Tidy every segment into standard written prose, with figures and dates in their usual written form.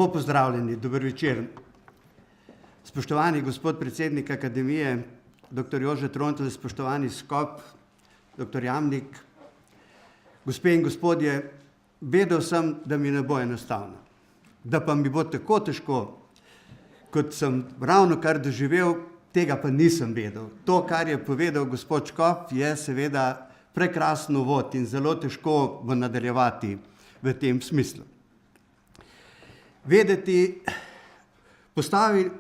Lepo pozdravljeni, dober večer. Spoštovani gospod predsednik Akademije, dr. Jože Trontelj, spoštovani Skop, dr. Jamnik, gospe in gospodje, vedel sem, da mi ne bo enostavno. Da pa mi bo tako težko, kot sem ravnokar doživel, tega pa nisem vedel. To, kar je povedal gospod Škop, je seveda prekrasen uvod in zelo težko bo nadaljevati v tem smislu. Vedeti,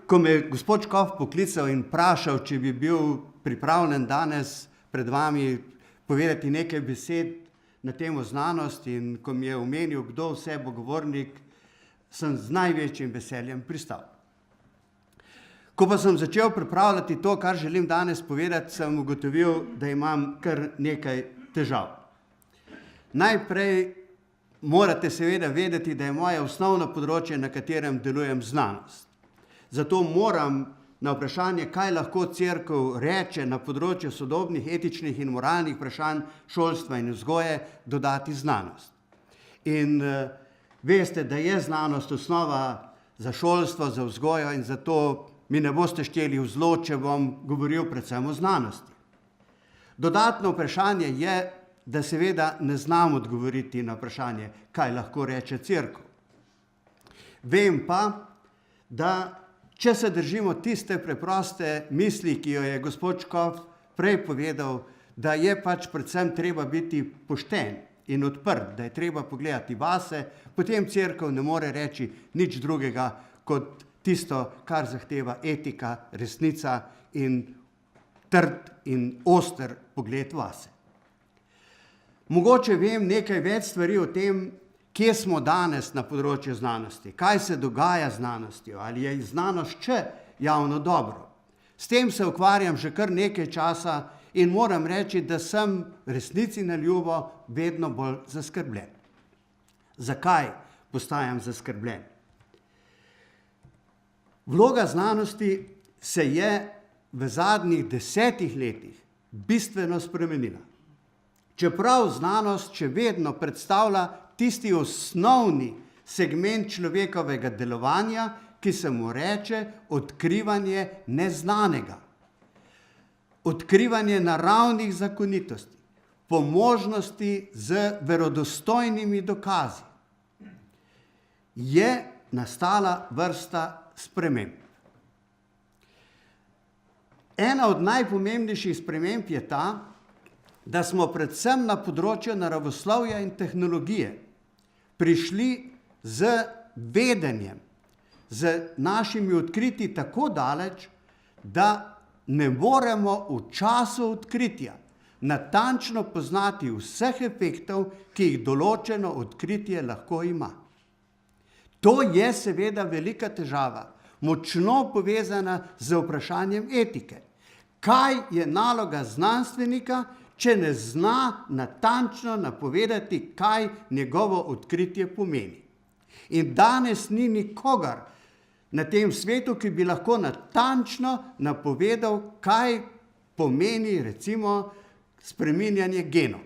ko me je gospod Škof poklical in vprašal, če bi bil pripravljen danes pred vami povedati nekaj besed na temo znanost, in ko mi je omenil, kdo vse bo govornik, sem z največjim veseljem pristal. Ko pa sem začel pripravljati to, kar želim danes povedati, sem ugotovil, da imam kar nekaj težav. Najprej morate seveda vedeti, da je moje osnovno področje, na katerem delujem, znanost. Zato moram na vprašanje, kaj lahko cerkev reče na področju sodobnih etičnih in moralnih vprašanj šolstva in vzgoje, dodati znanost. In veste, da je znanost osnova za šolstvo, za vzgojo, in zato mi ne boste šteli v zlo, če bom govoril predvsem o znanosti. Dodatno vprašanje je, da seveda ne znam odgovoriti na vprašanje, kaj lahko reče cerkev. Vem pa, da če se držimo tiste preproste misli, ki jo je gospod Škof prej povedal, da je pač predvsem treba biti pošten in odprt, da je treba pogledati vase, potem cerkev ne more reči nič drugega kot tisto, kar zahteva etika, resnica in trd in oster pogled vase. Mogoče vem nekaj več stvari o tem, kje smo danes na področju znanosti, kaj se dogaja z znanostjo, ali je znanost še javno dobro. S tem se ukvarjam že kar nekaj časa in moram reči, da sem resnici na ljubo vedno bolj zaskrbljen. Zakaj postajam zaskrbljen? Vloga znanosti se je v zadnjih 10 letih bistveno spremenila. Čeprav znanost še vedno predstavlja tisti osnovni segment človekovega delovanja, ki se mu reče odkrivanje neznanega. Odkrivanje naravnih zakonitosti, po možnosti z verodostojnimi dokazi. Je nastala vrsta sprememb. Ena od najpomembnejših sprememb je ta, da smo predvsem na področju naravoslovja in tehnologije prišli z vedenjem, z našimi odkritji tako daleč, da ne moremo v času odkritja natančno poznati vseh efektov, ki jih določeno odkritje lahko ima. To je seveda velika težava, močno povezana z vprašanjem etike. Kaj je naloga znanstvenika, če ne zna natančno napovedati, kaj njegovo odkritje pomeni? In danes ni nikogar na tem svetu, ki bi lahko natančno napovedal, kaj pomeni recimo spreminjanje genov.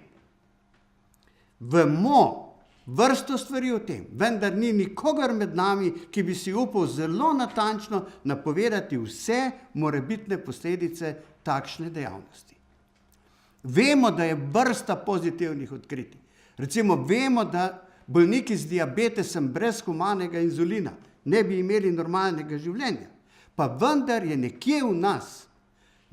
Vemo vrsto stvari o tem, vendar ni nikogar med nami, ki bi si upal zelo natančno napovedati vse morebitne posledice takšne dejavnosti. Vemo, da je vrsta pozitivnih odkritij. Recimo, vemo, da bolniki z diabetesem brez humanega inzulina ne bi imeli normalnega življenja. Pa vendar je nekje v nas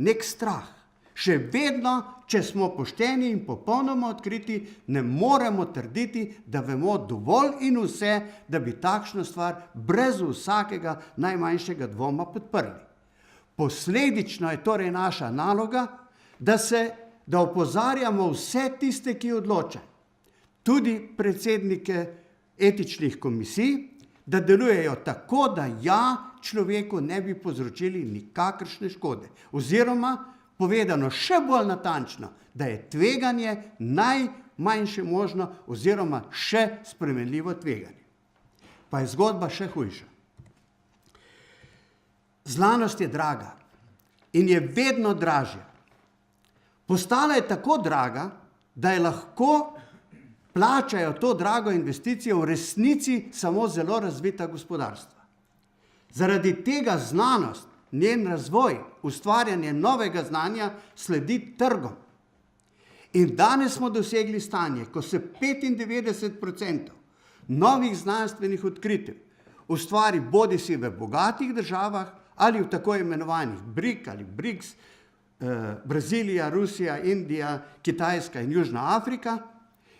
nek strah. Še vedno, če smo pošteni in popolnoma odkriti, ne moremo trditi, da vemo dovolj in vse, da bi takšno stvar brez vsakega najmanjšega dvoma podprli. Posledično je torej naša naloga, da opozarjamo vse tiste, ki odločajo, tudi predsednike etičnih komisij, da delujejo tako, da človeku ne bi povzročili nikakršne škode. Oziroma, povedano še bolj natančno, da je tveganje najmanjše možno oziroma še spremenljivo tveganje. Pa je zgodba še hujša. Znanost je draga in je vedno dražja. Postala je tako draga, da je lahko plačajo to drago investicijo v resnici samo zelo razvita gospodarstva. Zaradi tega znanost, njen razvoj, ustvarjanje novega znanja sledi trgom. In danes smo dosegli stanje, ko se 95% novih znanstvenih odkritev ustvari bodisi v bogatih državah ali v tako imenovanih BRIC ali BRICS, Brazilija, Rusija, Indija, Kitajska in Južna Afrika,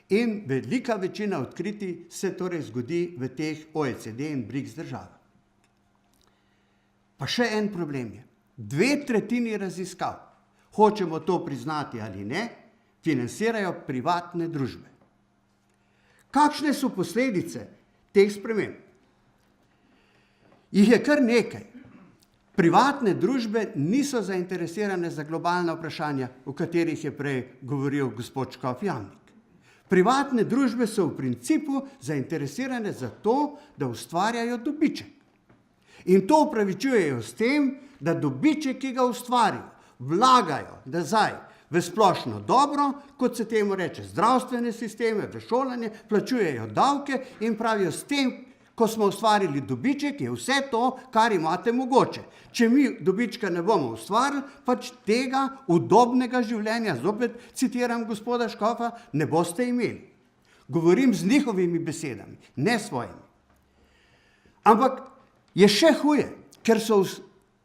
in velika večina odkritij se torej zgodi v teh OECD in BRICS državah. Pa še en problem je. 2/3 raziskav, hočemo to priznati ali ne, financirajo privatne družbe. Kakšne so posledice teh sprememb? Jih je kar nekaj. Privatne družbe niso zainteresirane za globalna vprašanja, o katerih je prej govoril gospod Škof Jamnik. Privatne družbe so v principu zainteresirane za to, da ustvarjajo dobiček. In to upravičujejo s tem, da dobiček, ki ga ustvarijo, vlagajo nazaj v splošno dobro, kot se temu reče, zdravstvene sisteme, v šolanje, plačujejo davke in pravijo, s tem, ko smo ustvarili dobiček, je vse to, kar imate mogoče. Če mi dobička ne bomo ustvarili, pač tega udobnega življenja, zopet citiram gospoda Škofa, ne boste imeli. Govorim z njihovimi besedami, ne svojimi. Ampak je še huje, ker so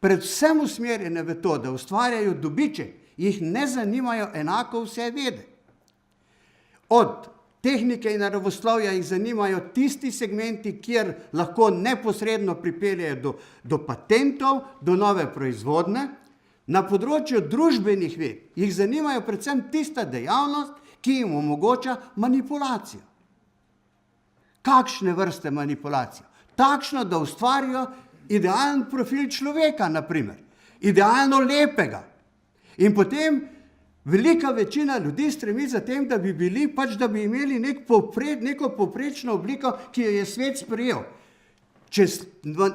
predvsem usmerjene v to, da ustvarjajo dobiček, jih ne zanimajo enako vse vede. Od tehnike in naravoslovja jih zanimajo tisti segmenti, kjer lahko neposredno pripeljejo do patentov, do nove proizvodne. Na področju družbenih ved jih zanimajo predvsem tista dejavnost, ki jim omogoča manipulacijo. Kakšne vrste manipulacijo? Takšno, da ustvarijo idealen profil človeka, naprimer. Idealno lepega. In potem velika večina ljudi stremi za tem, da bi bili, pač da bi imeli neko povprečno obliko, ki jo je svet sprejel. Če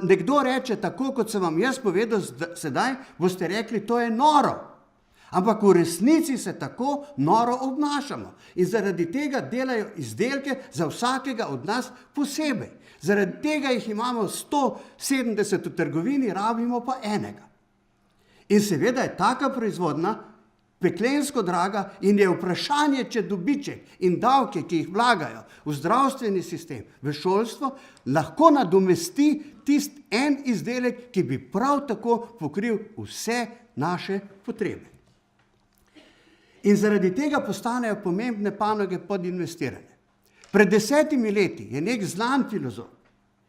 nekdo reče tako, kot sem vam jaz povedal sedaj, boste rekli, to je noro. Ampak v resnici se tako noro obnašamo. In zaradi tega delajo izdelke za vsakega od nas posebej. Zaradi tega jih imamo 170 v trgovini, rabimo pa enega. In seveda je taka proizvodna peklensko draga in je vprašanje, če dobiček in davke, ki jih vlagajo v zdravstveni sistem, v šolstvo, lahko nadomesti tisti en izdelek, ki bi prav tako pokril vse naše potrebe. In zaradi tega postanejo pomembne panoge podinvestirane. Pred 10 leti je nek znan filozof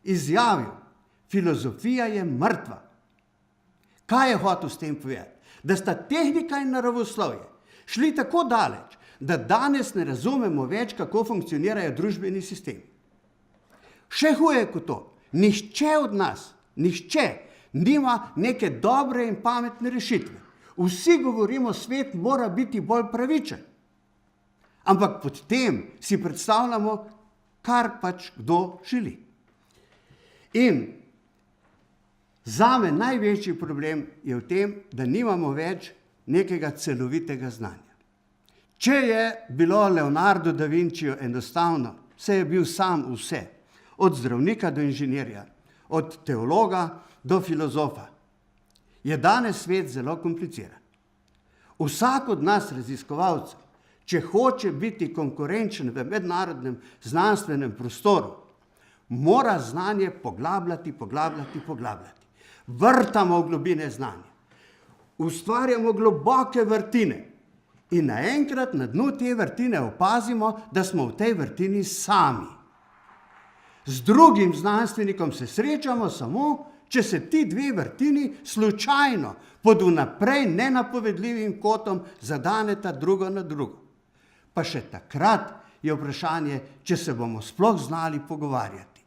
izjavil, filozofija je mrtva. Kaj je hotel s tem povedati? Da sta tehnika in naravoslovje šli tako daleč, da danes ne razumemo več, kako funkcionirajo družbeni sistemi. Še huje kot to, nihče od nas, nima neke dobre in pametne rešitve. Vsi govorimo, svet mora biti bolj pravičen. Ampak pod tem si predstavljamo, kar pač kdo želi. In zame največji problem je v tem, da nimamo več nekega celovitega znanja. Če je bilo Leonardo da Vinciju enostavno, se je bil sam vse, od zdravnika do inženirja, od teologa do filozofa, je danes svet zelo kompliciran. Vsak od nas raziskovalcev, če hoče biti konkurenčen v mednarodnem znanstvenem prostoru, mora znanje poglabljati. Vrtamo v globine znanja. Ustvarjamo globoke vrtine in naenkrat na dnu te vrtine opazimo, da smo v tej vrtini sami. Z drugim znanstvenikom se srečamo samo, če se ti dve vrtini slučajno pod vnaprej nenapovedljivim kotom zadaneta drugo na drugo. Pa še takrat je vprašanje, če se bomo sploh znali pogovarjati.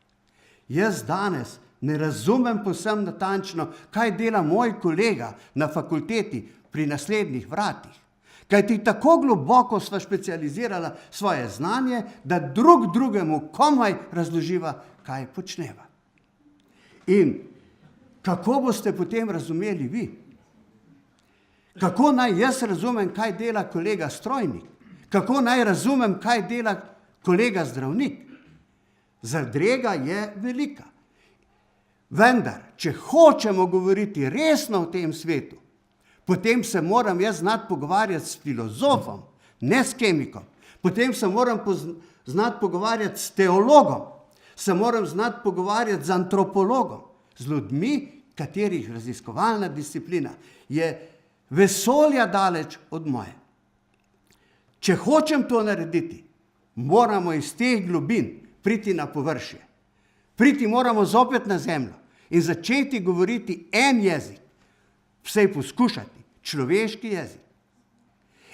Jaz danes ne razumem povsem natančno, kaj dela moj kolega na fakulteti pri naslednjih vratih. Kajti tako globoko sva specializirala svoje znanje, da drug drugemu komaj razloživa, kaj počneva. In kako boste potem razumeli vi? Kako naj jaz razumem, kaj dela kolega strojnik? Kako naj razumem, kaj dela kolega zdravnik. Zadrega je velika. Vendar, če hočemo govoriti resno o tem svetu, potem se moram jaz znati pogovarjati s filozofom, ne s kemikom. Potem se moram znati pogovarjati s teologom, se moram znati pogovarjati z antropologom, z ljudmi, katerih raziskovalna disciplina je vesolja daleč od moje. Če hočem to narediti, moramo iz teh globin priti na površje. Priti moramo zopet na zemljo in začeti govoriti en jezik, vsej poskušati, človeški jezik.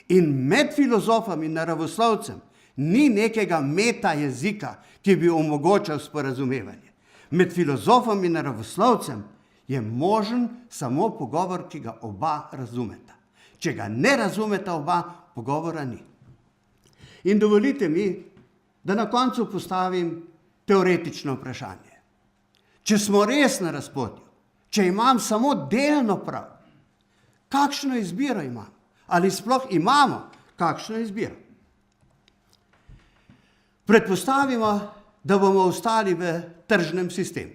In med filozofom in naravoslovcem ni nekega meta jezika, ki bi omogočal sporazumevanje. Med filozofom in naravoslovcem je možen samo pogovor, ki ga oba razumeta. Če ga ne razumeta oba, pogovora ni. In dovolite mi, da na koncu postavim teoretično vprašanje. Če smo res na razpotju, če imam samo delno prav, kakšno izbiro imam? Ali sploh imamo kakšno izbiro? Predpostavimo, da bomo ostali v tržnem sistemu.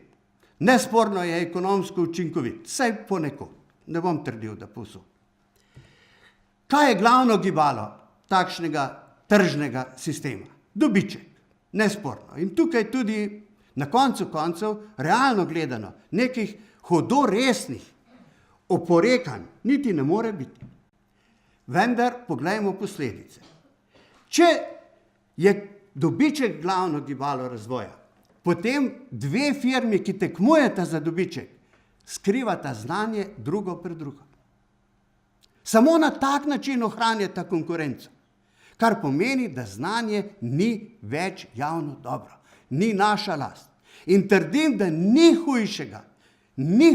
Nesporno je ekonomsko učinkovit, vsaj ponekod. Ne bom trdil, da povsod. Kaj je glavno gibalo takšnega tržnega sistema? Dobiček. Nesporno. In tukaj tudi na koncu koncev, realno gledano, nekih hudo resnih oporekanj niti ne more biti. Vendar poglejmo posledice. Če je dobiček glavno gibalo razvoja, potem dve firmi, ki tekmujeta za dobiček, skrivata znanje drugo pred drugo. Samo na tak način ohranjata konkurenco, kar pomeni, da znanje ni več javno dobro, ni naša last. In trdim, da ni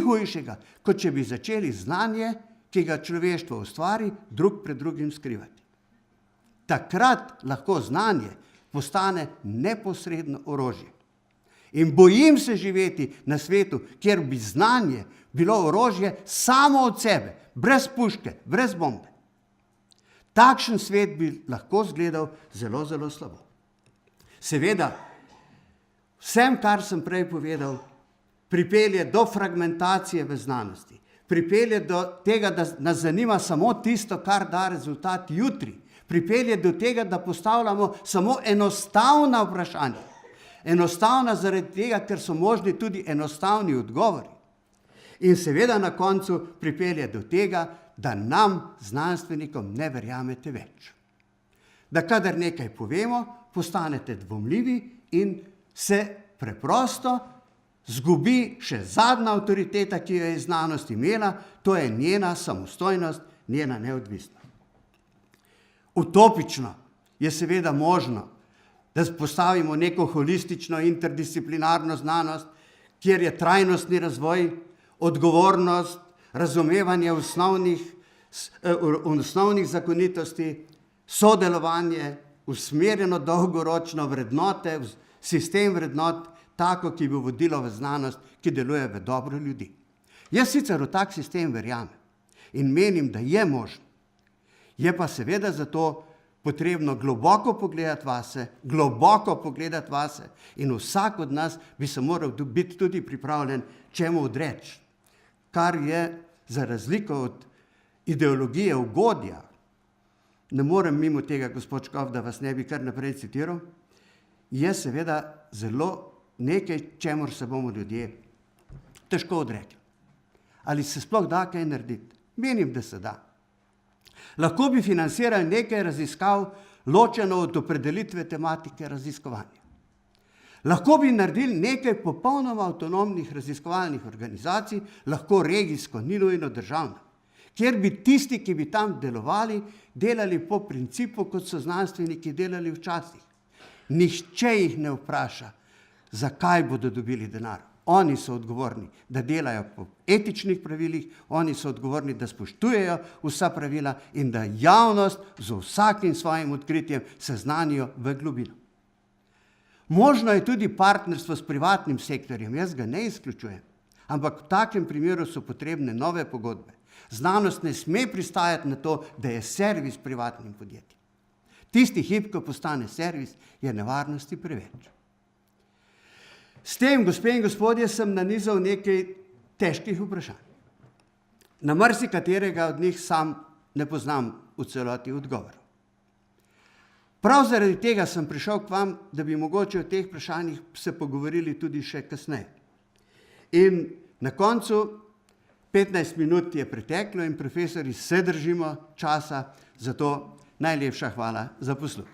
hujšega, kot če bi začeli znanje, ki ga človeštvo ustvari, drug pred drugim skrivati. Takrat lahko znanje postane neposredno orožje. In bojim se živeti na svetu, kjer bi znanje bilo orožje samo od sebe, brez puške, brez bombe. Takšen svet bi lahko izgledal zelo, zelo slabo. Seveda, vsem, kar sem prej povedal, pripelje do fragmentacije v znanosti. Pripelje do tega, da nas zanima samo tisto, kar da rezultat jutri. Pripelje do tega, da postavljamo samo enostavna vprašanja. Enostavna zaradi tega, ker so možni tudi enostavni odgovori. In seveda na koncu pripelje do tega, da nam, znanstvenikom, ne verjamete več. Da kadar nekaj povemo, postanete dvomljivi in se preprosto zgubi še zadnja avtoriteta, ki jo je znanost imela, to je njena samostojnost, njena neodvisnost. Utopično je seveda možno, da postavimo neko holistično interdisciplinarno znanost, kjer je trajnostni razvoj, odgovornost, razumevanje osnovnih zakonitosti, sodelovanje, usmerjeno dolgoročno vrednote, sistem vrednot, tako, ki bi vodilo v znanost, ki deluje v dobro ljudi. Jaz sicer v tak sistem verjamem in menim, da je možno. Je pa seveda zato potrebno globoko pogledati vase in vsak od nas bi se moral biti tudi pripravljen čemu odreči. Kar je za razliko od ideologije ugodja, ne morem mimo tega, gospod Škof, da vas ne bi kar naprej citiral, je seveda zelo nekaj, čemur se bomo ljudje težko odrekli. Ali se sploh da kaj narediti? Menim, da se da. Lahko bi financirali nekaj raziskav, ločeno od opredelitve tematike raziskovanja. Lahko bi naredili nekaj popolnoma avtonomnih raziskovalnih organizacij, lahko regijsko, ni nujno državno, kjer bi tisti, ki bi tam delovali, delali po principu, kot so znanstveniki delali včasih. Nihče jih ne vpraša, zakaj bodo dobili denar. Oni so odgovorni, da delajo po etičnih pravilih, oni so odgovorni, da spoštujejo vsa pravila in da javnost z vsakim svojim odkritjem seznanijo v globino. Možno je tudi partnerstvo s privatnim sektorjem, jaz ga ne izključujem, ampak v takem primeru so potrebne nove pogodbe. Znanost ne sme pristajati na to, da je servis privatnim podjetjem. Tisti hip, ko postane servis, je nevarnosti preveč. S tem, gospe in gospodje, sem nanizal nekaj težkih vprašanj. Na marsikaterega od njih sam ne poznam v celoti odgovorov. Prav zaradi tega sem prišel k vam, da bi mogoče o teh vprašanjih se pogovorili tudi še kasneje. In na koncu 15 minut je preteklo in profesori se držimo časa, zato najlepša hvala za posluh.